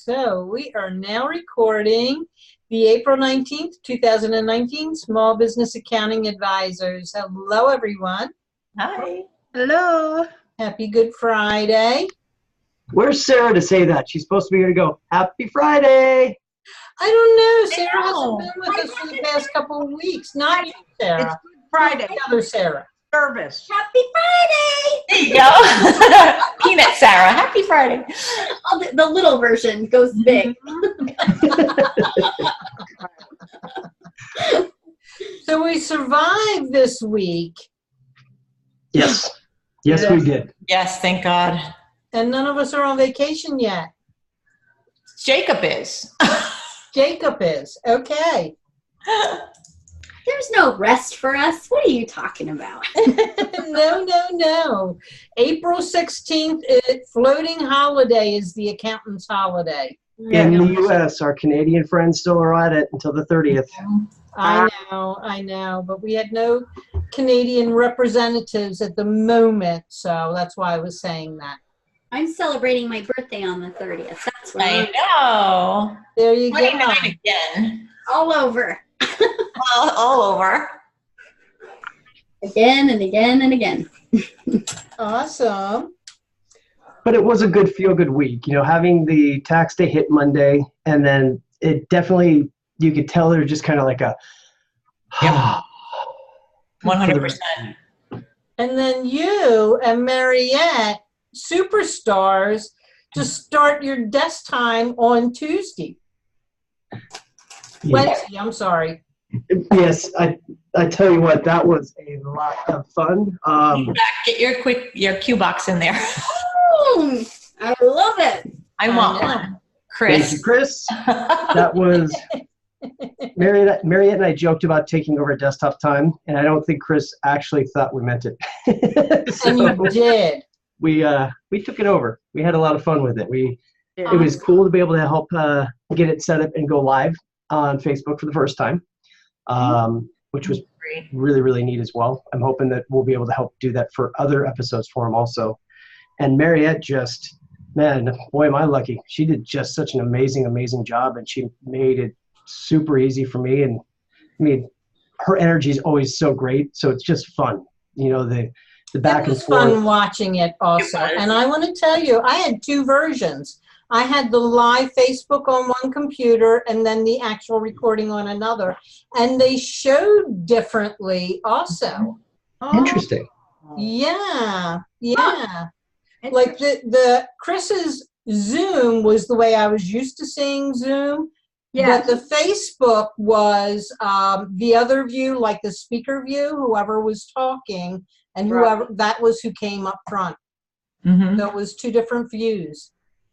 So we are now recording the April 19th, 2019 Small Business Accounting Advisors. Hello, everyone. Hi. Hello. Happy Good Friday. Where's Sarah to say that? She's supposed to be here to go, Happy Friday. I don't know. Sarah hasn't been with us for the past couple of weeks. Not you, Sarah. It's Good Friday. The other Sarah. Service. Happy Friday. There you go. Peanut Sarah. Happy Friday. Oh, the little version goes big. So we survived this week. Yes. Yes, we did. Yes, thank God. And none of us are on vacation yet. Jacob is. Jacob is. Okay. There's no rest for us. What are you talking about? No. April 16th, floating holiday is the accountant's holiday. In the U.S., our Canadian friends still are at it until the 30th. I know, but we had no Canadian representatives at the moment, so that's why I was saying that. I'm celebrating my birthday on the 30th. That's what I know. There you go. 29 again. all over. All over. Again and again and again. Awesome. But it was a good feel-good week. You know, having the tax day hit Monday, and then it definitely, you could tell there was just kind of like a, 100%. And then you and Mariette, superstars, to start your desk time on Tuesday. Wednesday, I'm sorry. Yes, I tell you what, that was a lot of fun. Get your cue box in there. I love it. I want one. Chris. Thank you, Chris. That was Mariette and I joked about taking over desktop time, and I don't think Chris actually thought we meant it. So And you did. we took it over. We had a lot of fun with it. It was cool to be able to help get it set up and go live on Facebook for the first time, which was really, really neat as well. I'm hoping that we'll be able to help do that for other episodes for him also. And Mariette just, man, boy, am I lucky. She did just such an amazing, amazing job, and she made it super easy for me. And I mean, her energy is always so great, so it's just fun. You know, the back and forth. It was fun watching it also. And I want to tell you, I had two versions. I had the live Facebook on one computer and then the actual recording on another. And they showed differently also. Interesting. Yeah. Like the Chris's Zoom was the way I was used to seeing Zoom. Yeah. But the Facebook was the other view, like the speaker view, whoever was talking, and whoever that was who came up front. Mm-hmm. So it was two different views.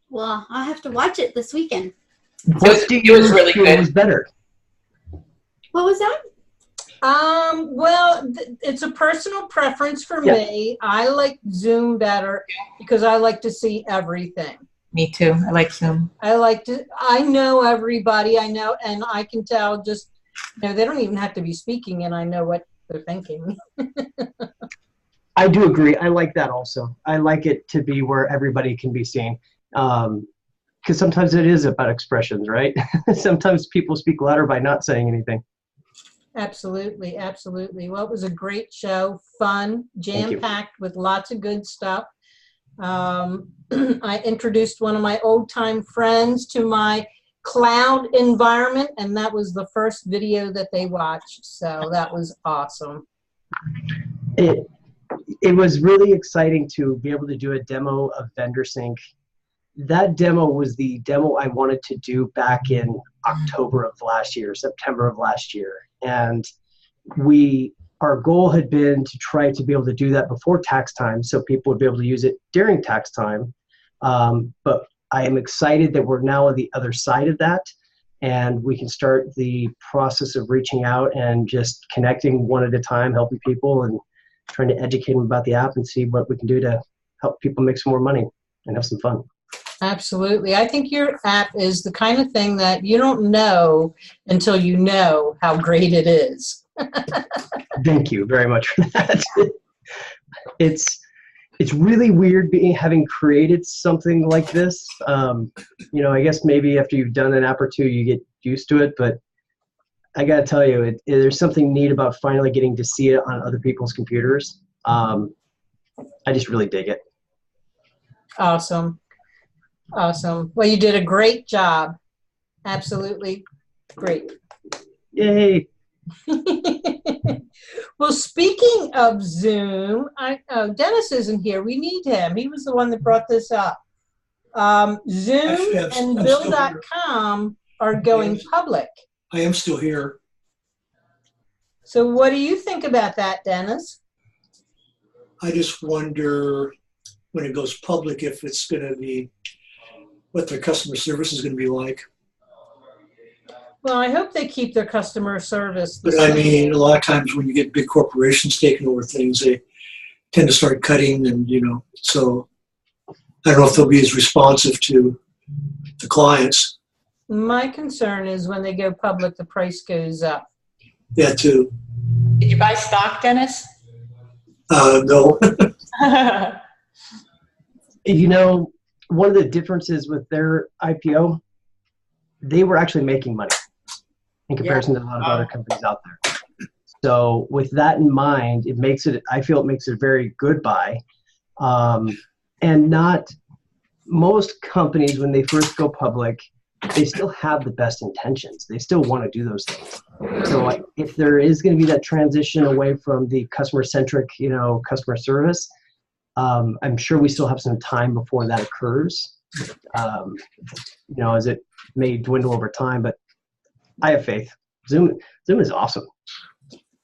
Well, I'll have to watch it this weekend. What do you was really feel good. was better? What was that? Well, it's a personal preference for me. I like Zoom better because I like to see everything. Me too. I like Zoom. I know everybody. I know, and I can tell just, they don't even have to be speaking, and I know what they're thinking. I do agree. I like that also. I like it to be where everybody can be seen. Because sometimes it is about expressions, right? Sometimes people speak louder by not saying anything. Absolutely. Well, it was a great show, fun, jam-packed with lots of good stuff. I introduced one of my old-time friends to my cloud environment, and that was the first video that they watched. So that was awesome. It was really exciting to be able to do a demo of VendorSync. That demo was the demo I wanted to do back in October of last year, September of last year. And our goal had been to try to be able to do that before tax time so people would be able to use it during tax time. But I am excited that we're now on the other side of that, and we can start the process of reaching out and just connecting one at a time, helping people and trying to educate them about the app and see what we can do to help people make some more money and have some fun. Absolutely. I think your app is the kind of thing that you don't know until you know how great it is. Thank you very much for that. it's really weird having created something like this. I guess maybe after you've done an app or two, you get used to it. But I got to tell you, there's something neat about finally getting to see it on other people's computers. I just really dig it. Awesome. Awesome. Well, you did a great job. Absolutely great. Yay. Well, speaking of Zoom, Dennis isn't here. We need him. He was the one that brought this up. Zoom Actually, and I'm Bill.com are going public. I am still here. So what do you think about that, Dennis? I just wonder when it goes public if it's going to be what their customer service is going to be like. Well, I hope they keep their customer service the But I same. mean, a lot of times when you get big corporations taking over things, they tend to start cutting, and so I don't know if they'll be as responsive to the clients. My concern is when they go public, the price goes up. Yeah, too. Did you buy stock, Dennis? No. One of the differences with their IPO, they were actually making money in comparison to a lot of other companies out there. So with that in mind, I feel it makes it a very good buy. And not most companies, when they first go public, they still have the best intentions. They still want to do those things. So if there is going to be that transition away from the customer-centric, customer service, I'm sure we still have some time before that occurs, as it may dwindle over time, but I have faith. Zoom is awesome.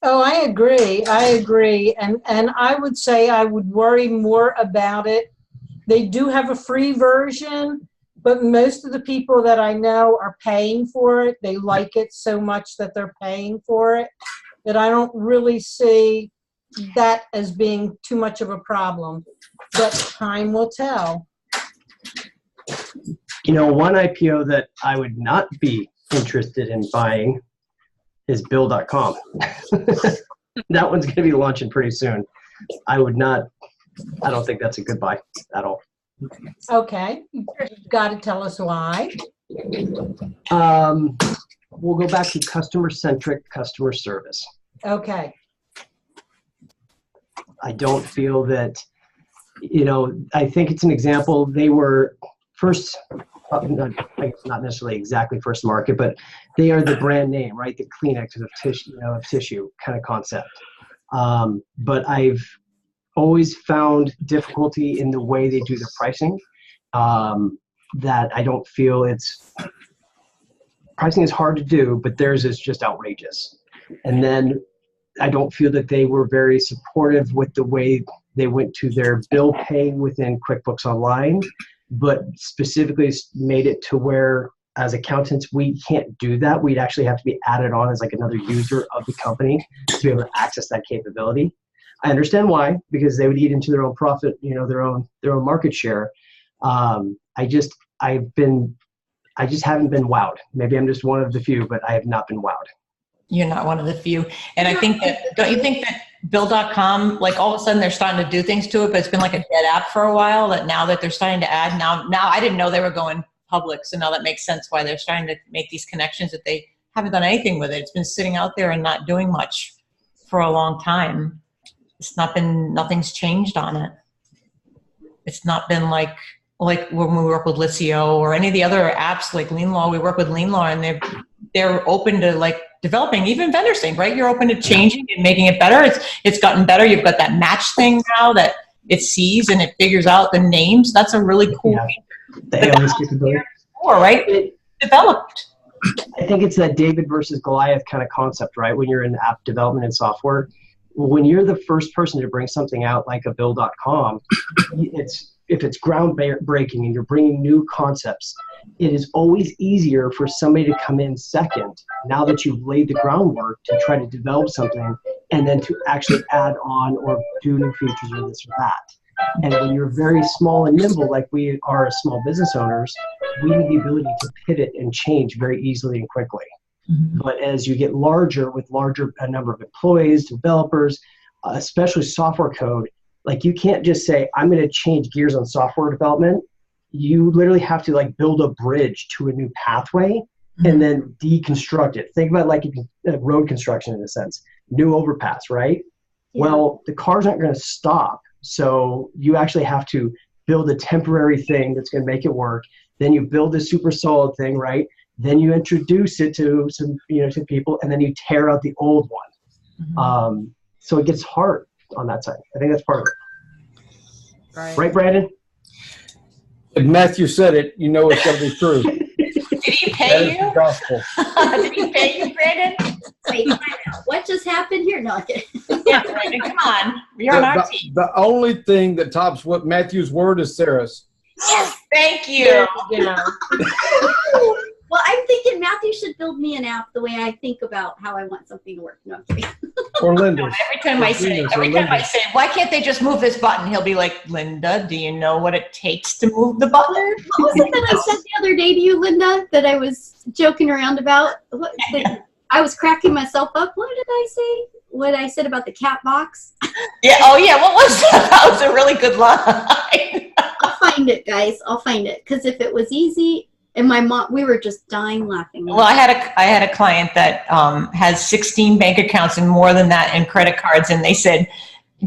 Oh, I agree. And I would say I would worry more about it. They do have a free version, but most of the people that I know are paying for it. They like it so much that they're paying for it that I don't really see that as being too much of a problem. But time will tell. One IPO that I would not be interested in buying is Bill.com. That one's going to be launching pretty soon. I don't think that's a good buy at all. Okay. You've got to tell us why. We'll go back to customer-centric customer service. Okay. I don't feel that, I think it's an example. They were first, not necessarily exactly first market, but they are the brand name, right? The Kleenex of tissue kind of concept. But I've always found difficulty in the way they do their pricing, that I don't feel pricing is hard to do, but theirs is just outrageous. And then I don't feel that they were very supportive with the way they went to their bill pay within QuickBooks Online, but specifically made it to where as accountants, we can't do that. We'd actually have to be added on as like another user of the company to be able to access that capability. I understand why, because they would eat into their own profit, their own market share. I just haven't been wowed. Maybe I'm just one of the few, but I have not been wowed. You're not one of the few. And I think that, don't you think that Bill.com, like all of a sudden they're starting to do things to it, but it's been like a dead app for a while, that now that they're starting to add, now I didn't know they were going public. So now that makes sense why they're starting to make these connections, that they haven't done anything with it. It's been sitting out there and not doing much for a long time. Nothing's changed on it. It's not been like when we work with Licio or any of the other apps like LeanLaw. We work with LeanLaw and they're open to like developing, even vendor sync, right? You're open to changing and making it better. It's gotten better. You've got that match thing now that it sees and it figures out the names. That's a really cool feature. The ALS capability. Right? It developed. I think it's that David versus Goliath kind of concept, right? When you're in app development and software, when you're the first person to bring something out like a Bill.com, if it's groundbreaking and you're bringing new concepts, it is always easier for somebody to come in second, now that you've laid the groundwork, to try to develop something and then to actually add on or do new features or this or that. And when you're very small and nimble, like we are as small business owners, we need the ability to pivot and change very easily and quickly. Mm-hmm. But as you get larger, with larger number of employees, developers, especially software code, Like you can't just say, I'm going to change gears on software development. You literally have to like build a bridge to a new pathway and then deconstruct it. Think about like road construction in a sense, new overpass, right? Yeah. Well, the cars aren't going to stop. So you actually have to build a temporary thing that's going to make it work. Then you build a super solid thing, right? Then you introduce it to some, to people, and then you tear out the old one. So it gets hard on that side. I think that's part of it. Right, Brandon? If Matthew said it, you know it's going to be true. Did he pay you? Gospel. Did he pay you, Brandon? Wait, what just happened here? No, okay. Yeah, Brandon, come on. You're on our team. The only thing that tops what Matthew's word is Sarah's. Yes, thank you. Well, I'm thinking Matthew should build me an app the way I think about how I want something to work. No, I'm kidding. Or Linda. Every time I say, why can't they just move this button? He'll be like, Linda, do you know what it takes to move the button? What was it that I said the other day to you, Linda, that I was joking around about? I was cracking myself up. What did I say? What I said about the cat box? Yeah. Oh, yeah. What was that? That was a really good line. I'll find it, guys. I'll find it. Because if it was easy, and my mom, we were just dying laughing. Well, I had a client that has 16 bank accounts and more than that in credit cards, and they said,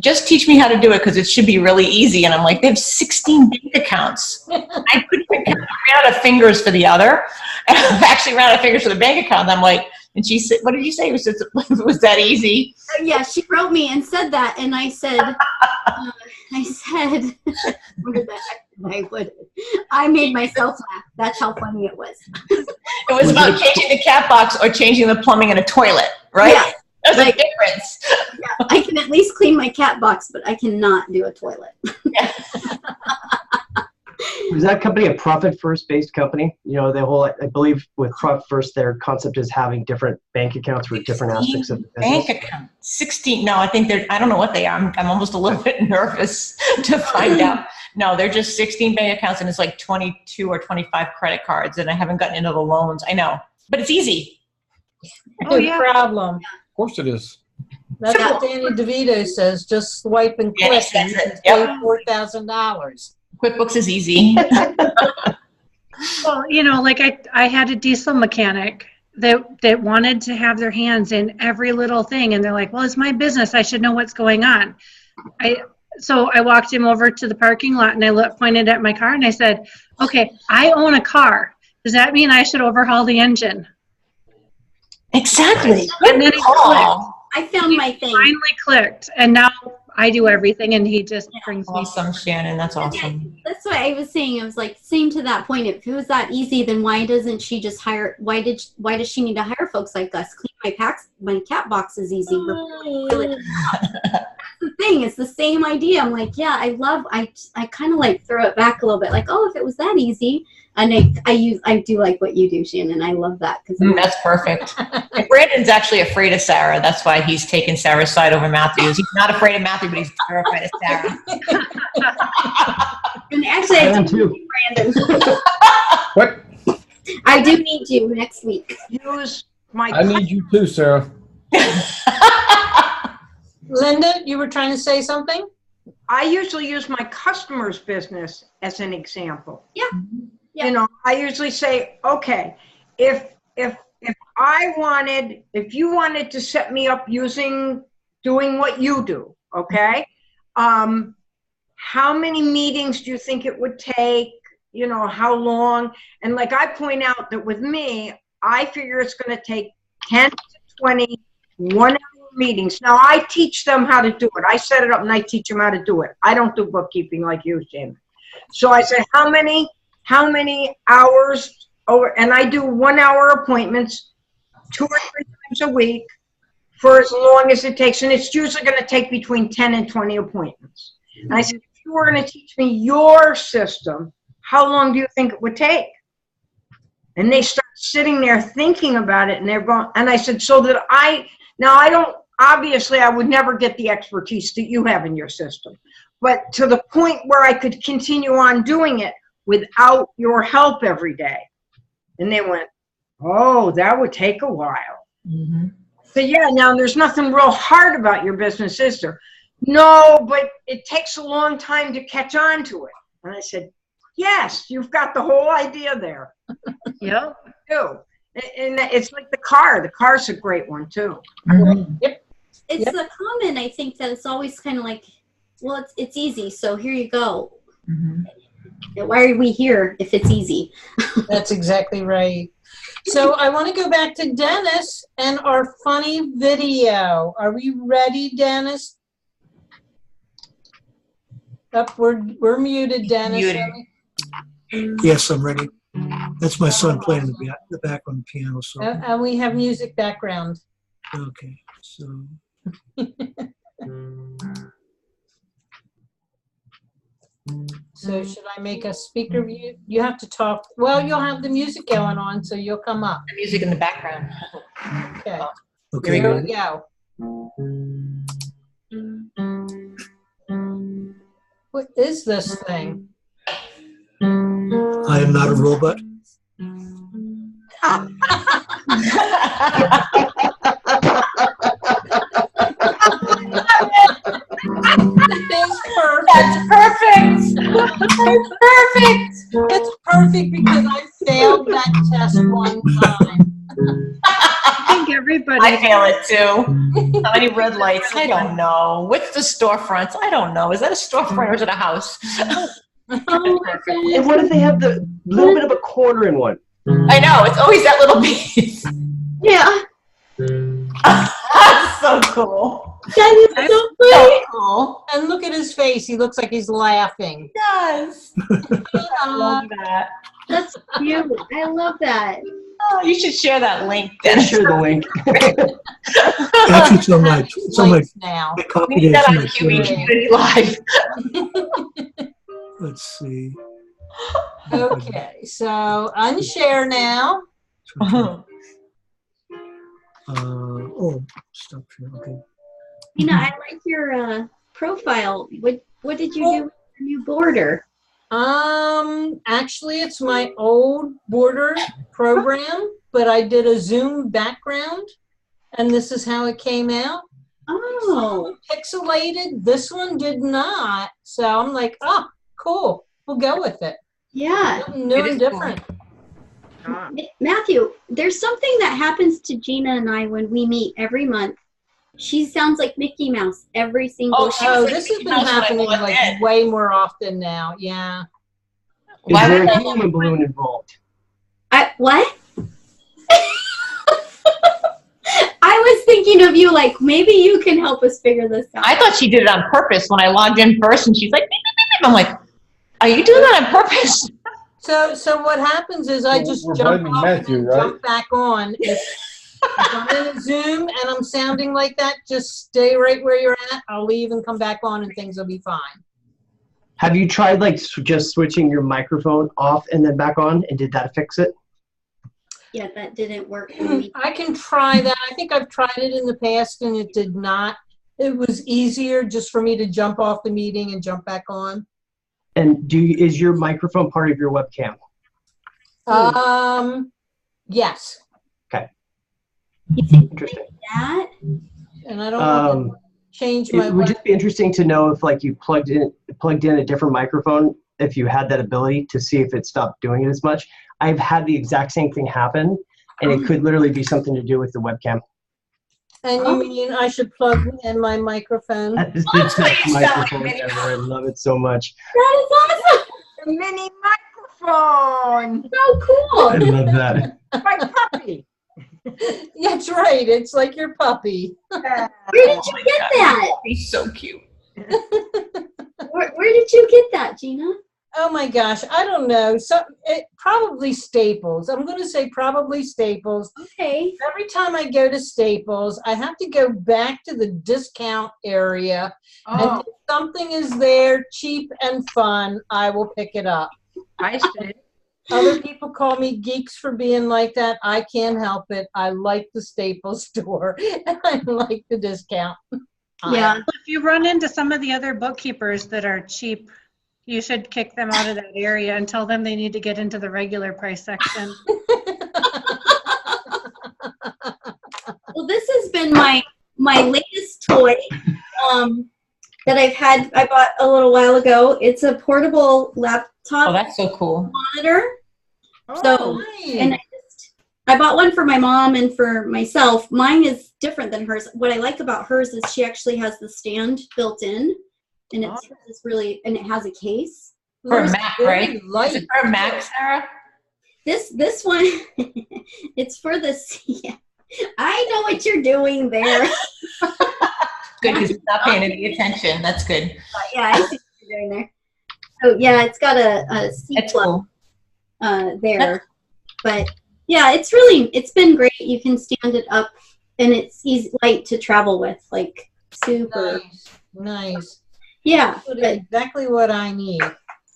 just teach me how to do it because it should be really easy. And I'm like, they have 16 bank accounts. I couldn't ran out of fingers for the other. And I've actually ran out of fingers for the bank account. And I'm like, and she said, what did you say? It was that easy? Yeah, she wrote me and said that. And I said, I made myself laugh. That's how funny it was. It was about changing the cat box or changing the plumbing in a toilet, right? Yeah. There's a difference. Yeah, I can at least clean my cat box, but I cannot do a toilet. Was that company a profit first based company? The whole, I believe with profit first, their concept is having different bank accounts for different aspects of the business. Bank account. 16. No, I think I don't know what they are. I'm almost a little bit nervous to find out. No, they're just 16 bank accounts and it's like 22 or 25 credit cards. And I haven't gotten into the loans. I know, but it's easy. Oh, yeah. Problem. Of course it is. That's what Danny DeVito says. Just swipe and click and you can pay $4,000. QuickBooks is easy. Well, like I had a diesel mechanic that wanted to have their hands in every little thing. And they're like, well, it's my business. I should know what's going on. So I walked him over to the parking lot and I pointed at my car and I said, okay, I own a car. Does that mean I should overhaul the engine? Exactly. And then he clicked. I found my thing. Finally clicked. And now I do everything and he just brings me. Awesome, Shannon. That's awesome. That's what I was saying. I was like, same to that point. If it was that easy, then why doesn't she just hire, why does she need to hire folks like us? Clean my cat box is easy. The thing, it's the same idea. I'm like, yeah, I kind of like throw it back a little bit, like, oh, if it was that easy. And I do like what you do, Shannon. I love that because that's perfect. And Brandon's actually afraid of Sarah. That's why he's taken Sarah's side over Matthew's. He's not afraid of Matthew, but he's terrified of Sarah. And actually, I do need Brandon. What? I do need you next week. I need you too, Sarah. Linda, you were trying to say something? I usually use my customer's business as an example. Yeah. I usually say, okay, if you wanted to set me up doing what you do, okay, how many meetings do you think it would take? How long? And like I point out that with me, I figure it's going to take 10 to 20 1-hour meetings. Now I teach them how to do it. I set it up and I teach them how to do it. I don't do bookkeeping like you, Shannon. So I say, how many hours over, and I do 1-hour appointments 2 or 3 times a week for as long as it takes. And it's usually going to take between 10 and 20 appointments. And I said, if you were going to teach me your system, how long do you think it would take? And they start sitting there thinking about it and they're going, and I said, obviously I would never get the expertise that you have in your system, but to the point where I could continue on doing it without your help every day. And they went, oh, that would take a while. Mm-hmm. So yeah, now there's nothing real hard about your business, is there? no, but it takes a long time to catch on to it. And I said, yes, you've got the whole idea there. Yep. Too. And it's like the car. The car's a great one too. Yep. It's the comment, I think, that it's always kind of like, well, it's easy, so here you go. Why are we here if it's easy? That's exactly right. So I want to go back to Dennis and our funny video. Are we ready, Dennis? Up, we're muted, Dennis. Muted. Yes, I'm ready. That's my son playing the background piano. So And we have music background. okay, so. So should I make a speaker view? You have to talk. Well, you'll have the music going on, so you'll come up. The music in the background. Okay. Okay. Here we go. What is this thing? I am not a robot. It's perfect. That's perfect. That's perfect. It's perfect because I failed that test one time. I think everybody. I fail it too. How many red lights? I don't know. What's the storefronts? I don't know. Is that a storefront or is it a house? Oh my goodness. And what if they have the little bit of a corner in one? I know. It's always that little piece. Yeah. That's so cool. That is so So funny. cool. And look at his face. He looks like he's laughing. Yes. I love that. That's cute. I love that. Oh, you should share that link. Share the link. Actually, it's on my, it's on my, Links now. I We copied need it. that It's on on my QE Twitter. Community Live. Let's see. Okay, so unshare now. Oh, stop here. Okay. Tina, I like your profile. What did you do with your new border? Actually, it's my old border program, but I did a Zoom background, and this is how it came out. Oh. Pixelated. This one did not. So I'm like, oh, cool. We'll go with it. Yeah. Something new It is and cool. different. Matthew, there's something that happens to Gina and I when we meet every month. She sounds like Mickey Mouse every single Oh, she time. was Oh, like this has Mickey been Mouse when I happening walked like in. way more often now. Yeah. Is Why there would a that human balloon involved? What? I was thinking of you like, maybe you can help us figure this out. I thought she did it on purpose when I logged in first, and she's like, beep, beep, beep, beep. I'm like, are you doing that on purpose? So what happens is I just We're jump blaming off Matthew, and right? jump back on. If I'm in a Zoom and I'm sounding like that, just stay right where you're at. I'll leave and come back on and things will be fine. Have you tried like just switching your microphone off and then back on, and did that fix it? Yeah, that didn't work for me. I can try that. I think I've tried it in the past and it did not. It was easier just for me to jump off the meeting and jump back on. And is your microphone part of your webcam? Yes. You think Interesting. that? And I don't want to change my It would just be interesting to know if like you plugged in a different microphone, if you had that ability to see if it stopped doing it as much. I've had the exact same thing happen, and it could literally be something to do with the webcam. And you mean I should plug in my microphone? That is the best microphone ever. I love it so much. That is awesome. The mini microphone. So cool. I love that. My puppy. That's right. It's like your puppy. Where did you get that? He's so cute. Where did you get that, Gina? Oh my gosh, I don't know. Probably Staples. I'm going to say probably Staples. Okay. Every time I go to Staples, I have to go back to the discount area. And Oh, if something is there, cheap and fun, I will pick it up. I see. Other people call me geeks for being like that. I can't help it. I like the Staples store and I like the discount. Yeah. If you run into some of the other bookkeepers that are cheap, you should kick them out of that area and tell them they need to get into the regular price section. Well, this has been my latest toy. that I bought a little while ago. It's a portable Oh, laptop that's so cool. monitor. So, and I bought one for my mom and for myself. Mine is different than hers. What I like about hers is she actually has the stand built in, and it's really, and it has a case. For a Mac, right? Light. Is it for a Mac, Sarah? This one, it's for this. Yeah, I know what you're doing there. Good, because he's not paying any attention. That's good. Yeah, I see what you're doing there. So yeah, it's got a C That's plug cool. there, but yeah, it's been great. You can stand it up, and it's easy, light to travel with, like super. Nice. Yeah. Exactly what I need.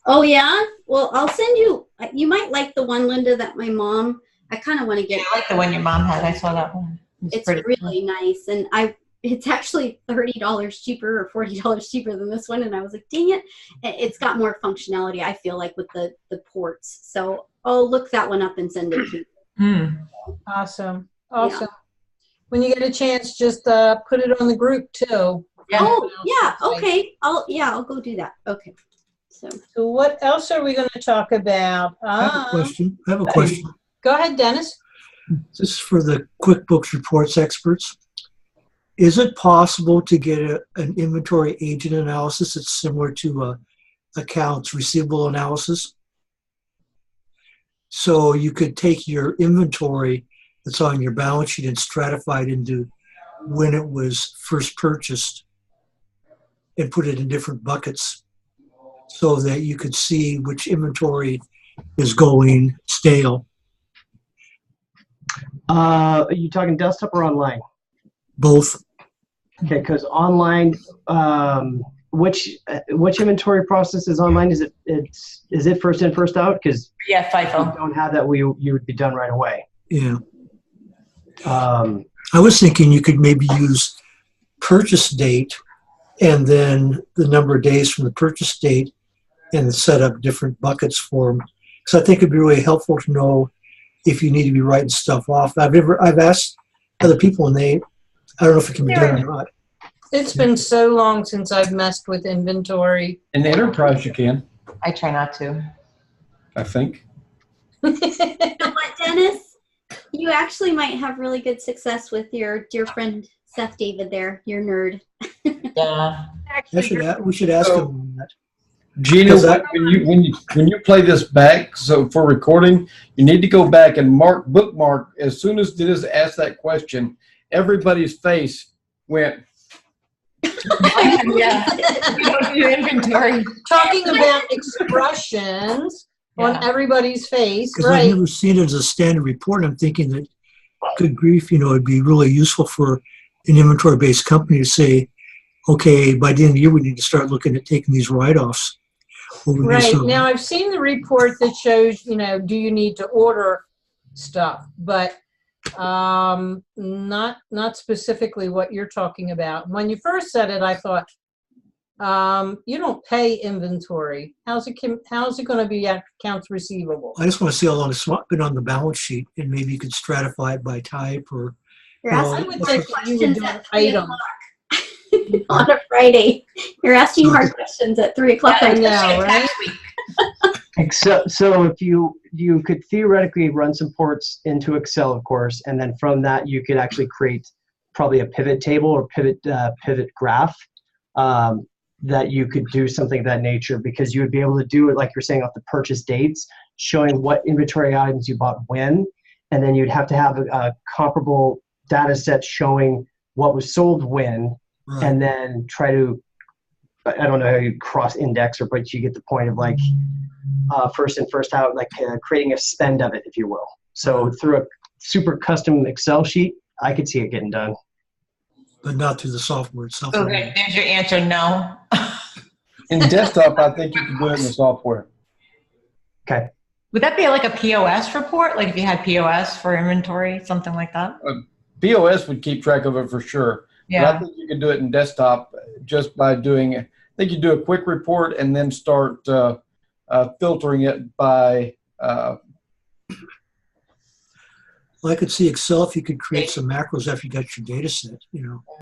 Oh yeah. Well, I'll send you. You might like the one, Linda, that my mom. I kind of want to get. Yeah, I like the one your mom had. I saw that one. It's really nice, and it's actually $30 cheaper or $40 cheaper than this one, and I was like, dang it! It's got more functionality. I feel like with the ports. So I'll look that one up and send it to you. Awesome. Yeah. When you get a chance, just put it on the group too. Yeah. Oh yeah. Okay. I'll go do that. Okay. So what else are we going to talk about? I have a question. Go ahead, Dennis. This is for the QuickBooks reports experts. Is it possible to get an inventory agent analysis that's similar to accounts receivable analysis? So you could take your inventory that's on your balance sheet and stratify it into when it was first purchased and put it in different buckets so that you could see which inventory is going stale. Are you talking desktop or online? Both. Okay, because online, which inventory process is online? Is it first in, first out? Because yeah, FIFO. if you don't have that, you would be done right away. Yeah. I was thinking you could maybe use purchase date and then the number of days from the purchase date and set up different buckets for them. Because I think it'd be really helpful to know if you need to be writing stuff off. I've asked other people and I don't know if it can be done or not. It's been so long since I've messed with inventory. In the enterprise, you can, I try not to. I think. You know what, Dennis? You actually might have really good success with your dear friend Seth David there, your nerd. Yeah. We should ask him that. Gina, when you play this back, so for recording, you need to go back and bookmark. As soon as Dennis asked that question, everybody's face went. Yeah. You don't do inventory. Talking about expressions on everybody's face, Because I've never seen it as a standard report. I'm thinking that, good grief, it'd be really useful for an inventory-based company to say, okay, by the end of the year, we need to start looking at taking these write-offs. Right. Now, I've seen the report that shows, do you need to order stuff, but not specifically what you're talking about. When you first said it, I thought, you don't pay inventory. How's it going to be accounts receivable? I just want to see how long it's been on the balance sheet, and maybe you could stratify it by type or. You're asking hard questions at 3 item. o'clock on a Friday. You're asking hard questions at 3 o'clock. I know, right? So if you could theoretically run some ports into Excel, of course, and then from that you could actually create probably a pivot table or pivot graph that you could do something of that nature, because you would be able to do it like you're saying off the purchase dates, showing what inventory items you bought when, and then you'd have to have a comparable data set showing what was sold when, and then try to, I don't know how you cross-index, but you get the point of like first in, first out, like creating a spend of it, if you will. So through a super custom Excel sheet, I could see it getting done. But not through the software itself. Okay, there's your answer, no. In desktop, I think you can do it in the software. Okay. Would that be like a POS report? Like if you had POS for inventory, something like that? POS would keep track of it for sure. Yeah. But I think you can do it in desktop just by doing, I think you do a quick report and then start filtering it by. Well, I could see Excel if you could create some macros after you got your data set,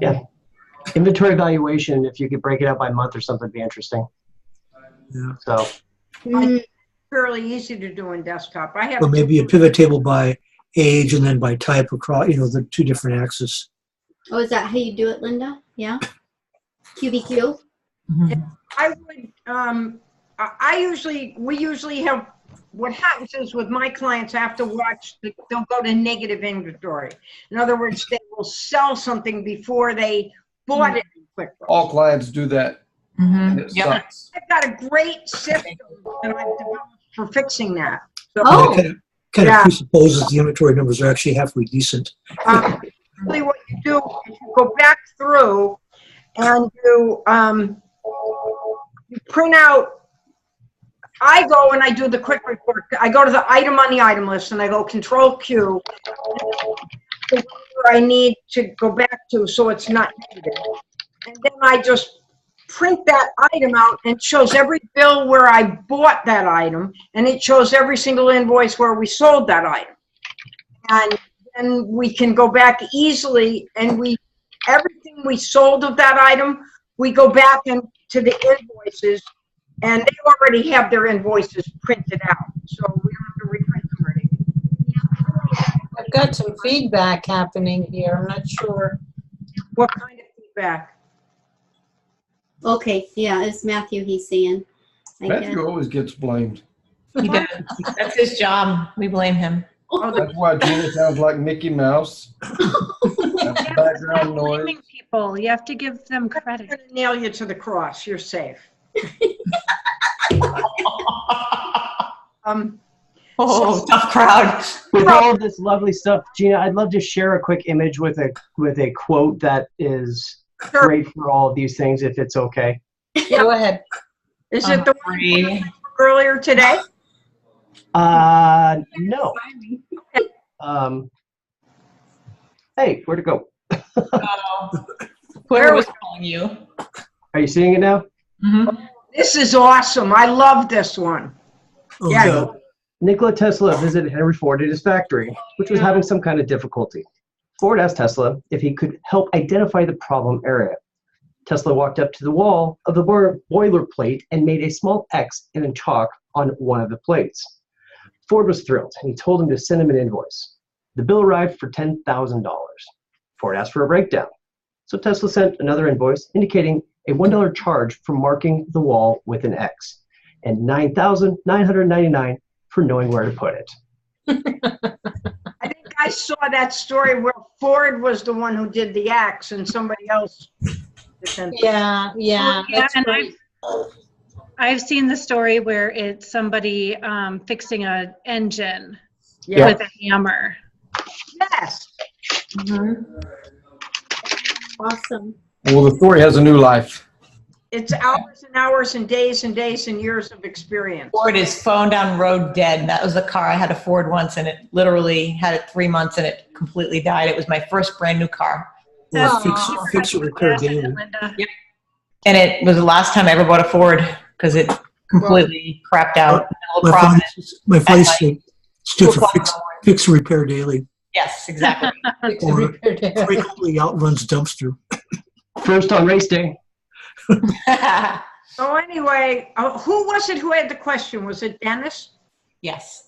Yeah. Inventory valuation, if you could break it out by month or something, would be interesting. Yeah. So, Fairly easy to do in desktop. I have Or maybe a pivot table by age and then by type across, the two different axes. Oh, is that how you do it, Linda? Yeah. QBQ. I would, we usually have, what happens is with my clients, I have to watch, they'll go to negative inventory. In other words, they will sell something before they bought it in QuickBooks. All clients do that. And it Yep. sucks. I've got a great system that I've developed for fixing that. So, Oh. Kind of Yeah. presupposes the inventory numbers are actually halfway decent. Really what you do is you go back through and you print out. I go and I do the quick report. I go to the item on the item list and I go Control Q. Where I need to go back to so it's not needed. And then I just print that item out and it shows every bill where I bought that item and it shows every single invoice where we sold that item. And then we can go back easily and everything we sold of that item, we go back into the invoices and they already have their invoices printed out. So we don't have to reprint them or anything. I've got some feedback happening here. I'm not sure. What kind of feedback? Okay, yeah, it's Matthew he's saying. I guess. Matthew always gets blamed. He does. That's his job. We blame him. That's why Gina sounds like Mickey Mouse. That's background noise. Blaming people. You have to give them I'm credit. going to nail you to the cross. You're safe. Oh, tough crowd. with all of this lovely stuff, Gina, I'd love to share a quick image with a quote that is great for all of these things, if it's okay. Go ahead. Is it the one Free. earlier today? No. Hey, where'd it go? Oh, whoever was calling you. Are you seeing it now? Mhm. This is awesome. I love this one. Oh, Yeah. yeah. Nikola Tesla visited Henry Ford at his factory, which was having some kind of difficulty. Ford asked Tesla if he could help identify the problem area. Tesla walked up to the wall of the boiler plate and made a small X in chalk on one of the plates. Ford was thrilled, and he told him to send him an invoice. The bill arrived for $10,000. Ford asked for a breakdown. So Tesla sent another invoice indicating a $1 charge for marking the wall with an X, and $9,999 for knowing where to put it. I think I saw that story where Ford was the one who did the axe and somebody else. Yeah, yeah. Yeah, That's and great. I've seen the story where it's somebody fixing an engine Yeah. with a hammer. Yes. Awesome. Well, the story has a new life. It's hours and hours and days and years of experience. Ford is phone down road dead. And that was the car. I had a Ford once and it literally had it 3 months and it completely died. It was my first brand new car. Well, Aw. fix it, repair daily. Linda. And it was the last time I ever bought a Ford because it completely crapped out. My Problem. father At stood night. for fix and repair daily. Yes, exactly. Or frequently outruns dumpster. First on race day. So anyway, who was it who had the question? Was it Dennis? Yes.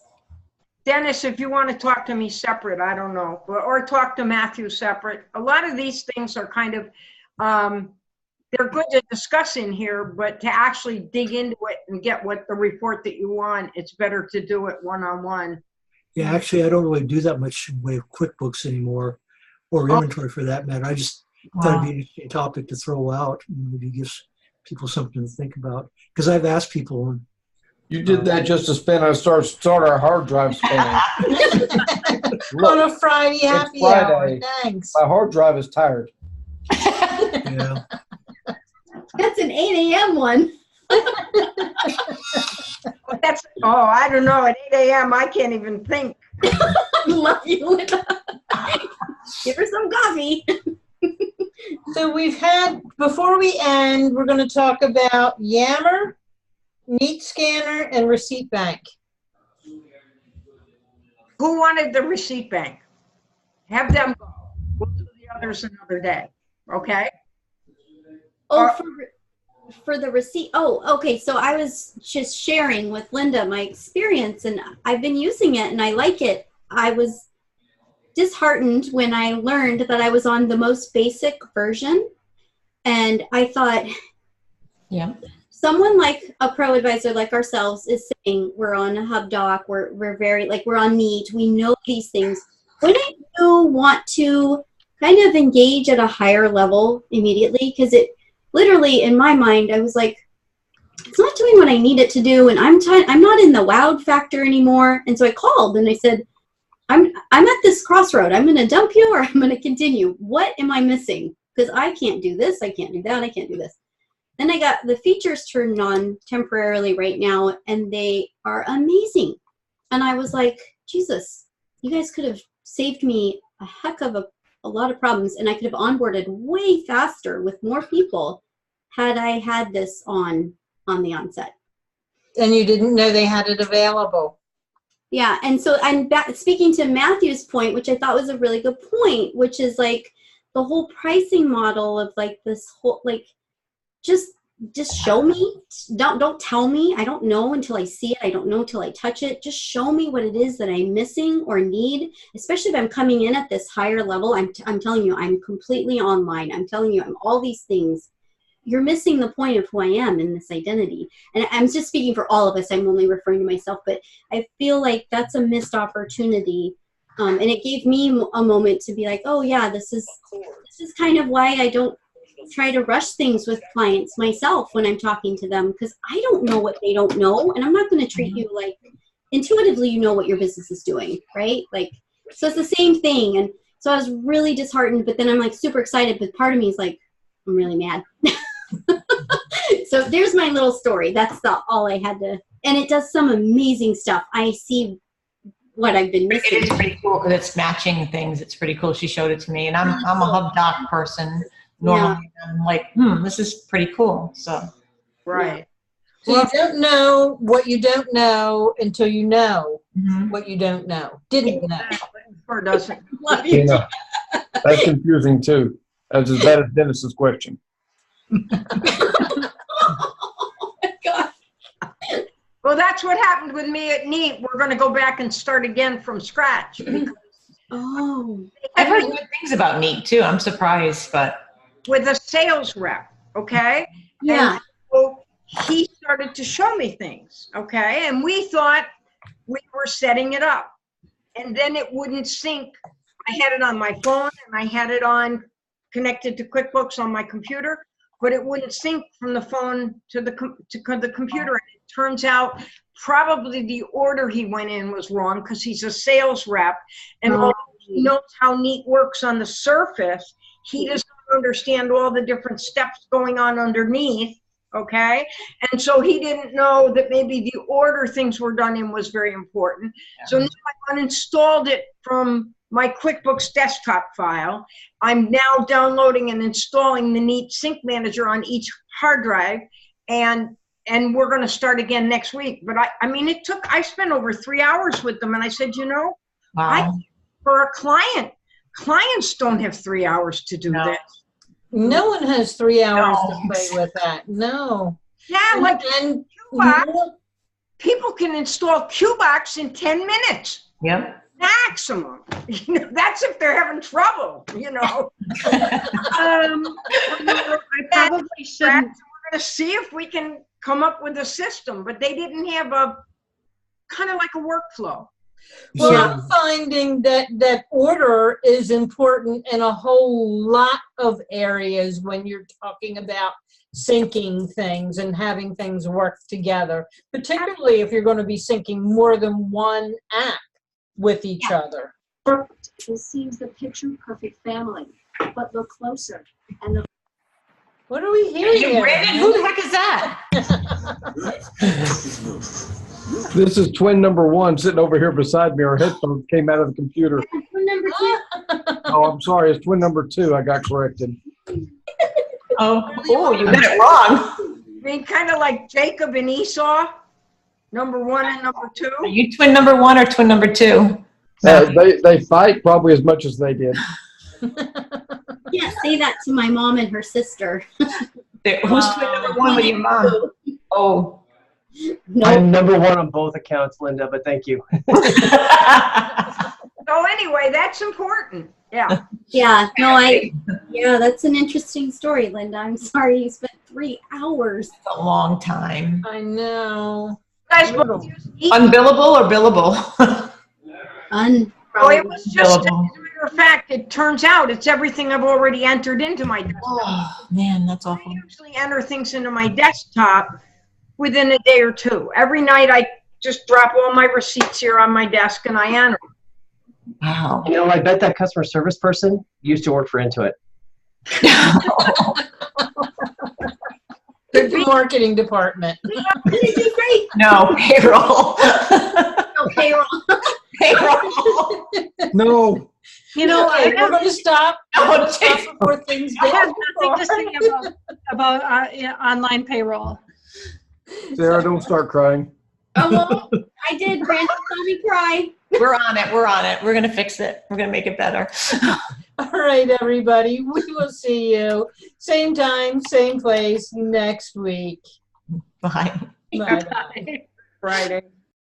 Dennis, if you want to talk to me separate, I don't know, or talk to Matthew separate. A lot of these things are kind of, they're good to discuss in here, but to actually dig into it and get what the report that you want, it's better to do it one-on-one. Yeah, actually, I don't really do that much in the way of QuickBooks anymore, or inventory for that matter. I just thought it'd be an interesting topic to throw out and maybe gives people something to think about. Because I've asked people, and You did that just to start our hard drive spinning. On a Friday happy hour. Friday. Thanks. My hard drive is tired. yeah, That's an 8 a.m. one. I don't know, at 8 a.m. I can't even think. Love you, Linda. Give her some coffee. So we've had, before we end, we're going to talk about Yammer, Neat Scanner, and Receipt Bank. Who wanted the receipt bank? Have them go. We'll do the others another day, okay? Oh, for the receipt. Oh, okay. So I was just sharing with Linda my experience, and I've been using it and I like it. I was disheartened when I learned that I was on the most basic version, and I thought, Yeah. someone like a pro advisor like ourselves is saying we're on a HubDoc, we're very like we're on Neat, we know these things. Wouldn't you want to kind of engage at a higher level immediately? Because it literally, in my mind, I was like, it's not doing what I need it to do, and I'm not in the wow factor anymore. And so I called and I said, I'm at this crossroad. I'm going to dump you or I'm going to continue. What am I missing? Because I can't do this, I can't do that, I can't do this. Then I got the features turned on temporarily right now, and they are amazing. And I was like, Jesus, you guys could have saved me a heck of a lot of problems, and I could have onboarded way faster with more people had I had this on the onset. And you didn't know they had it available. Yeah, and so I'm back, speaking to Matthew's point, which I thought was a really good point, which is like the whole pricing model of like this whole, like, just show me. Don't tell me. I don't know until I see it. I don't know until I touch it. Just show me what it is that I'm missing or need, especially if I'm coming in at this higher level. I'm telling you, I'm completely online. I'm telling you, I'm all these things. You're missing the point of who I am in this identity. And I'm just speaking for all of us. I'm only referring to myself, but I feel like that's a missed opportunity. And it gave me a moment to be like, oh yeah, this is kind of why I don't try to rush things with clients myself when I'm talking to them, because I don't know what they don't know, and I'm not going to treat you like intuitively you know what your business is doing, right? Like, so it's the same thing. And so I was really disheartened, but then I'm like super excited, but part of me is like, I'm really mad. So there's my little story. That's all I had to, and it does some amazing stuff. I see what I've been missing. It is pretty cool because it's matching things. It's pretty cool. She showed it to me, and I'm a HubDoc person. Normally, yeah. I'm like, this is pretty cool. So, right. So you don't know what you don't know until you know what you don't know. Didn't know. Or doesn't. Yeah. That's confusing too. That's as bad as Dennis's question. Oh my God. Well, that's what happened with me at Neat. We're going to go back and start again from scratch. Oh. I've heard good things about Neat too. I'm surprised, but. With a sales rep, okay? Yeah. And so he started to show me things, okay? And we thought we were setting it up. And then it wouldn't sync. I had it on my phone and I had it on connected to QuickBooks on my computer, but it wouldn't sync from the phone to the computer. And it turns out probably the order he went in was wrong because he's a sales rep. And although he knows how Neat works on the surface, he doesn't understand all the different steps going on underneath, okay? And so he didn't know that maybe the order things were done in was very important. Yeah. So now I uninstalled it from my QuickBooks desktop file. I'm now downloading and installing the Neat Sync Manager on each hard drive, and we're going to start again next week. But I mean, I spent over 3 hours with them, and I said, wow. For a clients don't have 3 hours to do this. No one has 3 hours to play with that. No. Yeah, and QBox, people can install QBox in 10 minutes. Yep. Maximum. That's if they're having trouble, I probably shouldn't. We're going to see if we can come up with a system, but they didn't have a kind of like a workflow. Well, I'm finding that order is important in a whole lot of areas when you're talking about syncing things and having things work together, particularly if you're going to be syncing more than one app with each other. This seems the picture-perfect family, but look closer. And what are we hearing here? Brandon, who the heck is that? This is twin number one sitting over here beside me. Our headphones came out of the computer. Twin number two. Oh, I'm sorry. It's twin number two. I got corrected. Oh, you got it wrong. I mean, kind of like Jacob and Esau, number one and number two. Are you twin number one or twin number two? They fight probably as much as they did. Can't say that to my mom and her sister. Who's twin number one with your mom? Oh. No. I'm number one on both accounts, Linda, but thank you. So anyway, that's important. Yeah. Yeah, no, yeah, that's an interesting story, Linda. I'm sorry you spent 3 hours. A long time. I know. Guys, both use Unbillable or billable? Oh, it was just, as a Billable. matter of fact, it turns out it's everything I've already entered into my desktop. Oh, man, that's I awful. usually enter things into my desktop within a day or two. Every night I just drop all my receipts here on my desk and I enter. Wow. You know, I bet that customer service person used to work for Intuit. Good marketing department. They do great. No, payroll. No payroll. Payroll. No. You know, Okay, we're going to stop. No, Stop before things I have get nothing to say about online payroll. Sarah, don't start crying. Oh, I did. Brandon saw me cry. We're on it. We're on it. We're going to fix it. We're going to make it better. All right, everybody. We will see you same time, same place next week. Bye. Bye. Friday.